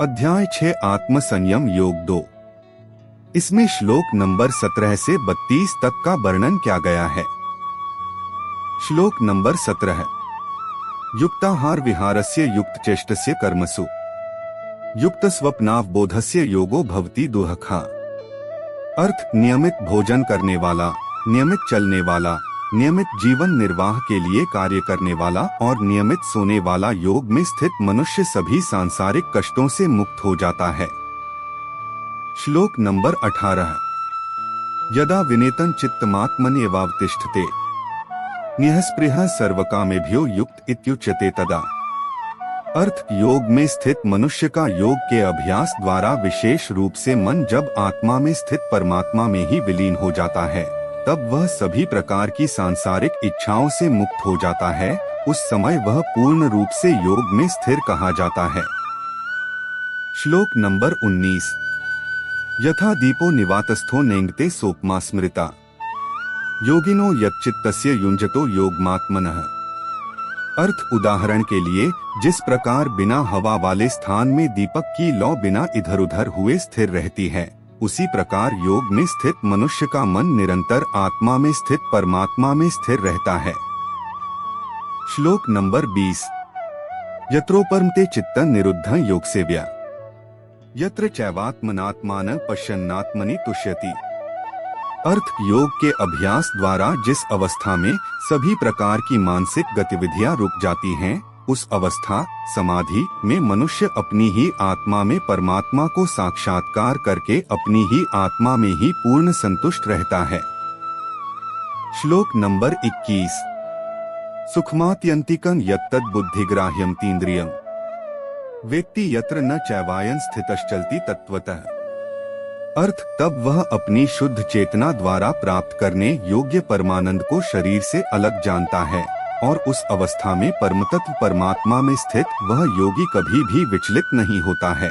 अध्याय 6 आत्म संयम योग 2। इसमें श्लोक नंबर 17 से 32 तक का वर्णन किया गया है। श्लोक नंबर 17। युक्ताहार विहारस्य युक्त चेष्टस्य कर्मसु युक्त स्वप्नावबोधस्य योगो भवति दुःखा। अर्थ नियमित भोजन करने वाला, नियमित चलने वाला, नियमित जीवन निर्वाह के लिए कार्य करने वाला और नियमित सोने वाला योग में स्थित मनुष्य सभी सांसारिक कष्टों से मुक्त हो जाता है। श्लोक नंबर 18। यदा विनेतन चित्तमात्मन्येवावतिष्ठते निःस्पृहः सर्वकामेभ्यो युक्त इत्युच्यते तदा। अर्थ योग में स्थित मनुष्य का योग के अभ्यास द्वारा विशेष रूप से मन जब आत्मा में स्थित परमात्मा में ही विलीन हो जाता है, तब वह सभी प्रकार की सांसारिक इच्छाओं से मुक्त हो जाता है। उस समय वह पूर्ण रूप से योग में स्थिर कहा जाता है। श्लोक नंबर 19। यथा दीपो निवातस्थो नेंगते सोपमा स्मृता योगिनो यच्चित्तस्य युञ्जतो योगमात्मनः। अर्थ उदाहरण के लिए जिस प्रकार बिना हवा वाले स्थान में दीपक की लौ बिना इधर उधर हुए स्थिर रहती है, उसी प्रकार योग में स्थित मनुष्य का मन निरंतर आत्मा में स्थित परमात्मा में स्थिर रहता है। श्लोक नंबर 20। यत्रोपरमते चित्तं निरुद्धं योगसेव्या यत्र चैवात्मनात्मान पश्यन्नात्मनि तुष्यति। अर्थ योग के अभ्यास द्वारा जिस अवस्था में सभी प्रकार की मानसिक गतिविधियां रुक जाती हैं, उस अवस्था समाधि में मनुष्य अपनी ही आत्मा में परमात्मा को साक्षात्कार करके अपनी ही आत्मा में ही पूर्ण संतुष्ट रहता है। श्लोक नंबर 21। सुखमात्यंतिकं यत्तद् बुद्धिग्राह्यं तीन्द्रियं वेत्ति यत्र न चैवायं स्थितश्चलति तत्वतः। अर्थ तब वह अपनी शुद्ध चेतना द्वारा प्राप्त करने योग्य परमानंद को शरीर से अलग जानता है और उस अवस्था में परमतत्व परमात्मा में स्थित वह योगी कभी भी विचलित नहीं होता है।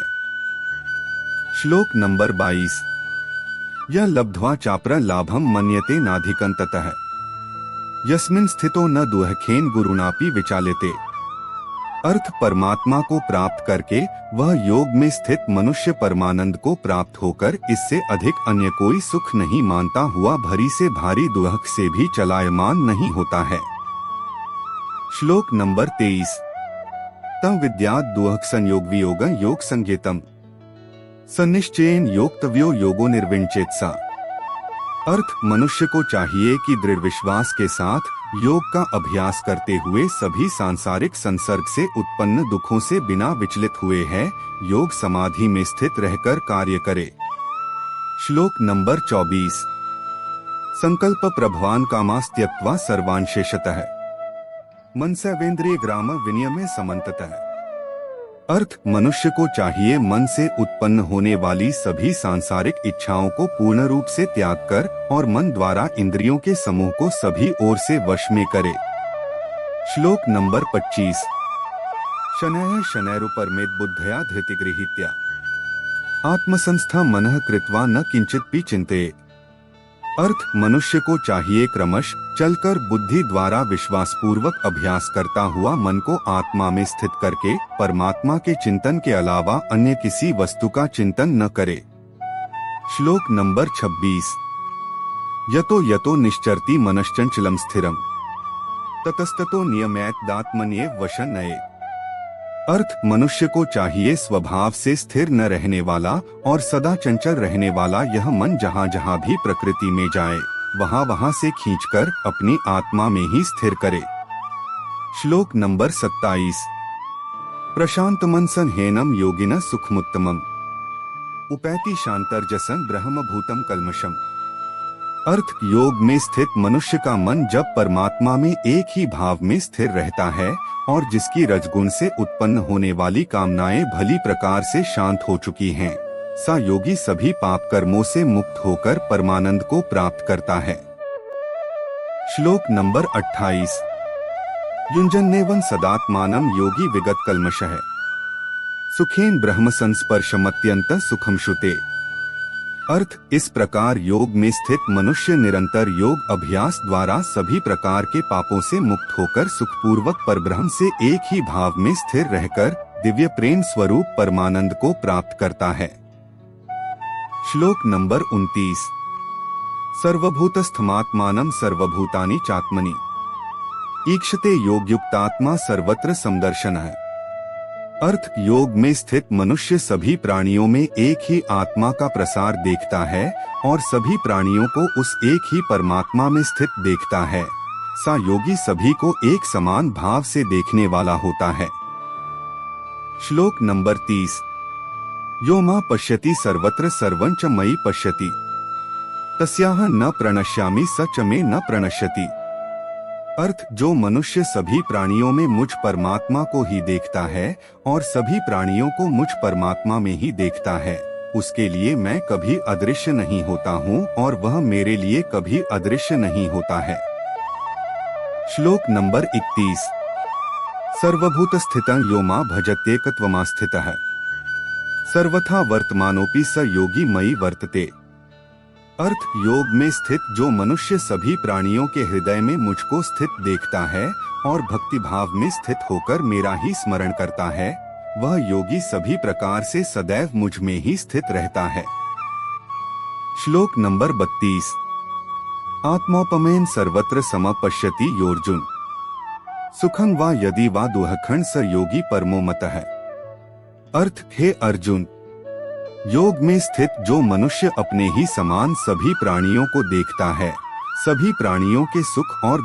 श्लोक नंबर 22। यह लब्ध्वा चाप्र लाभम मन्यते नाधिकं ततः यस्मिन् स्थितो न दुःखेन गुरुणापि विचाल्यते। अर्थ परमात्मा को प्राप्त करके वह योग में स्थित मनुष्य परमानंद को प्राप्त होकर इससे अधिक अन्य कोई सुख नहीं मानता हुआ भरी से भारी दुःख से भी चलायमान नहीं होता है। श्लोक नंबर 23। तम विद्यात् दुःख संयोग वियोगं योग संज्ञेतम सन्निश्चयेन योक्तव्यो योगो निर्विण्चेत्सा। अर्थ मनुष्य को चाहिए कि दृढ़ विश्वास के साथ योग का अभ्यास करते हुए सभी सांसारिक संसर्ग से उत्पन्न दुखों से बिना विचलित हुए है योग समाधि में स्थित रहकर कार्य करे। श्लोक नंबर 24। संकल्प प्रभवान कामास्त्यक्त्वा सर्वान् शेषतः मनसैवेन्द्रिय ग्राम विनियमे समन्ततः। अर्थ मनुष्य को चाहिए मन से उत्पन्न होने वाली सभी सांसारिक इच्छाओं को पूर्ण रूप से त्याग कर और मन द्वारा इंद्रियों के समूह को सभी ओर से वश में करे। श्लोक नंबर 25। शनैः शनैरुपरमेत् बुद्धया धृतिगृहीत्या आत्मसंस्था मनः कृत्वा न किंचिदपि चिंतेत्। अर्थ मनुष्य को चाहिए क्रमश चलकर बुद्धि द्वारा विश्वास पूर्वक अभ्यास करता हुआ मन को आत्मा में स्थित करके परमात्मा के चिंतन के अलावा अन्य किसी वस्तु का चिंतन न करे। श्लोक नंबर 26। यतो यतो निश्चरति मनश्चंचलं स्थिरं ततस्ततो नियम्येदात्मन्येव वशं नयेत्। अर्थ मनुष्य को चाहिए स्वभाव से स्थिर न रहने वाला और सदा चंचल रहने वाला यह मन जहाँ जहाँ भी प्रकृति में जाए वहाँ वहाँ से खींचकर अपनी आत्मा में ही स्थिर करे। श्लोक नंबर 27। प्रशांत मनसन हेनम योगिन सुखमुत्तमम उपैति शांतर्जसं ब्रह्मभूतम कल्मषम। अर्थ योग में स्थित मनुष्य का मन जब परमात्मा में एक ही भाव में स्थिर रहता है और जिसकी रजगुण से उत्पन्न होने वाली कामनाएं भली प्रकार से शांत हो चुकी हैं, सा योगी सभी पाप कर्मों से मुक्त होकर परमानंद को प्राप्त करता है। श्लोक नंबर 28। युञ्जन्नेवं सदात्मानं योगी विगत कल्मषः सुखेन ब्रह्म संस्पर्शमत्यंत सुखम श्रुते। अर्थ इस प्रकार योग में स्थित मनुष्य निरंतर योग अभ्यास द्वारा सभी प्रकार के पापों से मुक्त होकर सुखपूर्वक परब्रह्म से एक ही भाव में स्थिर रहकर दिव्य प्रेम स्वरूप परमानंद को प्राप्त करता है। श्लोक नंबर 29। सर्वभूतस्थमात्मानं सर्वभूतानि चात्मनि ईक्षते योगयुक्तात्मा सर्वत्र समदर्शनः। अर्थ, योग में स्थित मनुष्य सभी प्राणियों में एक ही आत्मा का प्रसार देखता है और सभी प्राणियों को उस एक ही परमात्मा में स्थित देखता है। सा योगी सभी को एक समान भाव से देखने वाला होता है। श्लोक नंबर 30। यो मां पश्यति सर्वत्र सर्वं च मयि पश्यति तस्याह न प्रणश्यामि स च मे न प्रणश्यति। अर्थ, जो मनुष्य सभी प्राणियों में मुझ परमात्मा को ही देखता है और सभी प्राणियों को मुझ परमात्मा में ही देखता है, उसके लिए मैं कभी अदृश्य नहीं होता हूँ और वह मेरे लिए कभी अदृश्य नहीं होता है। श्लोक नंबर 31। सर्वभूत स्थितं यो मां भजत्येकत्वमास्थितः सर्वथा वर्तमानोपि स योगी मयि वर्तते। अर्थ, योग में स्थित जो मनुष्य सभी प्राणियों के हृदय में मुझको स्थित देखता है और भक्ति भाव में स्थित होकर मेरा ही स्मरण करता है, वह योगी सभी प्रकार से सदैव मुझ में ही स्थित रहता है। श्लोक नंबर 32। आत्मोपमेन सर्वत्र समपश्यति योर्जुन सुखं वा यदि वा दुःखं स योगी परमो मतः। अर्थ, हे अर्जुन, योग में स्थित जो मनुष्य अपने ही समान सभी प्राणियों को देखता है, सभी प्राणियों के सुख और